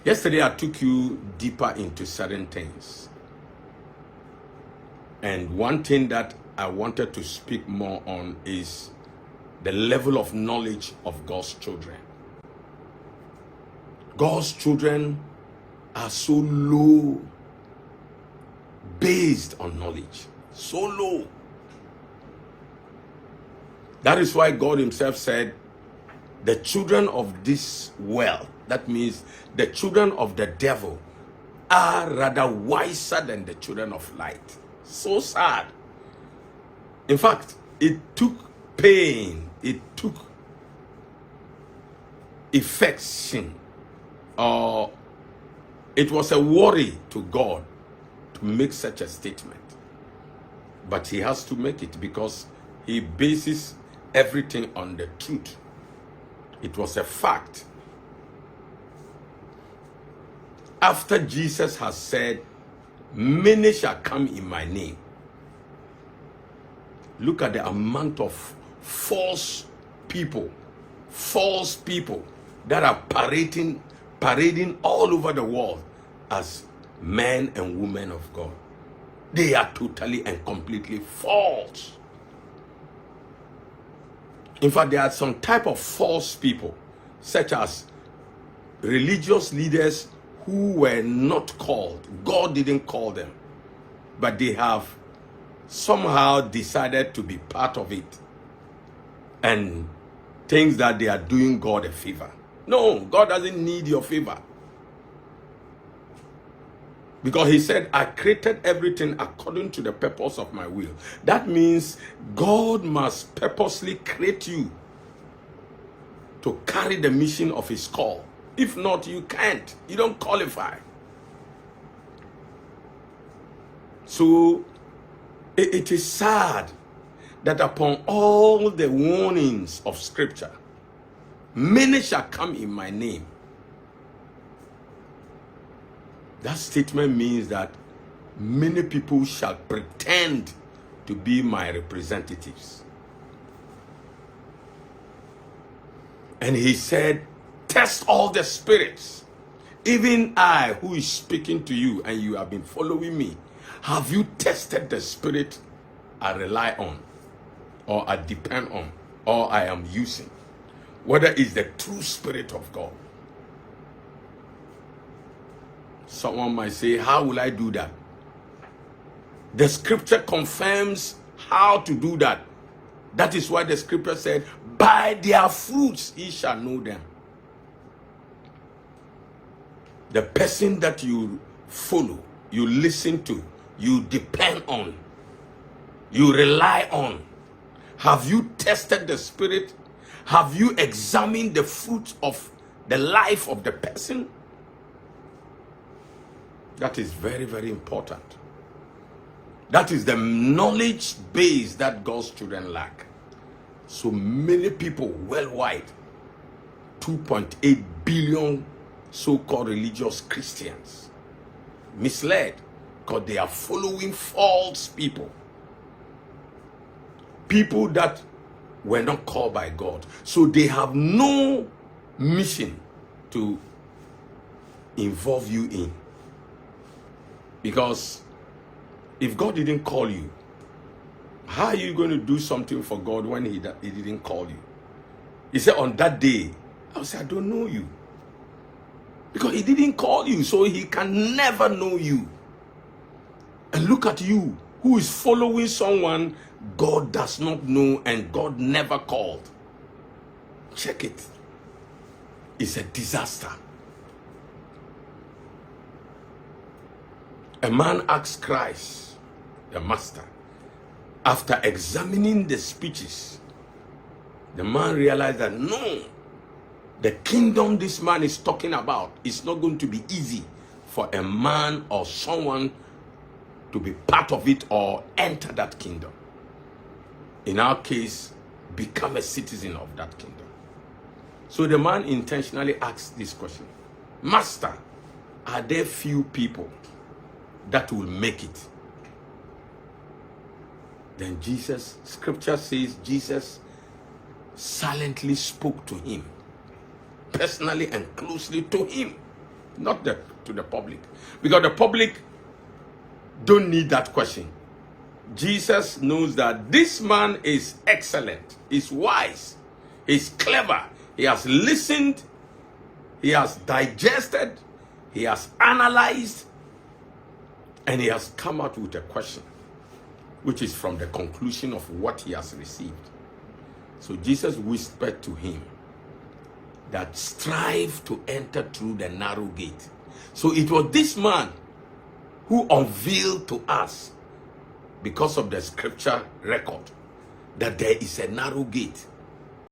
Yesterday, I took you deeper into certain things. And one thing that I wanted to speak more on is the level of knowledge of God's children. God's children are so low based on knowledge. So low. That is why God himself said, the children of this world, that means the children of the devil, are rather wiser than the children of light. So sad. In fact, it took pain, it took affection, or it was a worry to God to make such a statement. But he has to make it because he bases everything on the truth. It was a fact. After Jesus has said, many shall come in my name. Look at the amount of false people that are parading all over the world as men and women of God. They are totally and completely false. In fact, there are some type of false people, such as religious leaders who were not called. God didn't call them, but they have somehow decided to be part of it and thinks that they are doing God a favor. No, God doesn't need your favor. Because he said, I created everything according to the purpose of my will. That means God must purposely create you to carry the mission of his call. If not, you can't. You don't qualify. So, it is sad that upon all the warnings of scripture, many shall come in my name. That statement means that many people shall pretend to be my representatives. And he said, test all the spirits. Even I, who is speaking to you, and you have been following me, have you tested the spirit I rely on, or I depend on, or I am using? Whether it's the true spirit of God. Someone might say, how will I do that? The scripture confirms how to do that. That is why the scripture said, by their fruits ye shall know them. The person that you follow, you listen to, you depend on, you rely on, have you tested the spirit? Have you examined the fruit of the life of the person? That is very, very important. That is the knowledge base that God's children lack. So many people worldwide, 2.8 billion so-called religious Christians, misled because they are following false people. People that were not called by God. So they have no mission to involve you in. Because if God didn't call you, how are you going to do something for God when he didn't call you? He said, on that day, I will say, I don't know you. Because he didn't call you, so he can never know you. And look at you, who is following someone God does not know and God never called. Check it. It's a disaster. A man asked Christ, the master, after examining the speeches, the man realized that no, the kingdom this man is talking about is not going to be easy for a man or someone to be part of it or enter that kingdom. In our case, become a citizen of that kingdom. So the man intentionally asked this question, Master, are there few people that will make it? Then Jesus, scripture says, Jesus silently spoke to him, personally and closely to him, not to the public. Because the public don't need that question. Jesus knows that this man is excellent, he's wise, he's clever, he has listened, he has digested, he has analyzed, and he has come out with a question, which is from the conclusion of what he has received. So Jesus whispered to him that strive to enter through the narrow gate. So it was this man who unveiled to us, because of the scripture record, that there is a narrow gate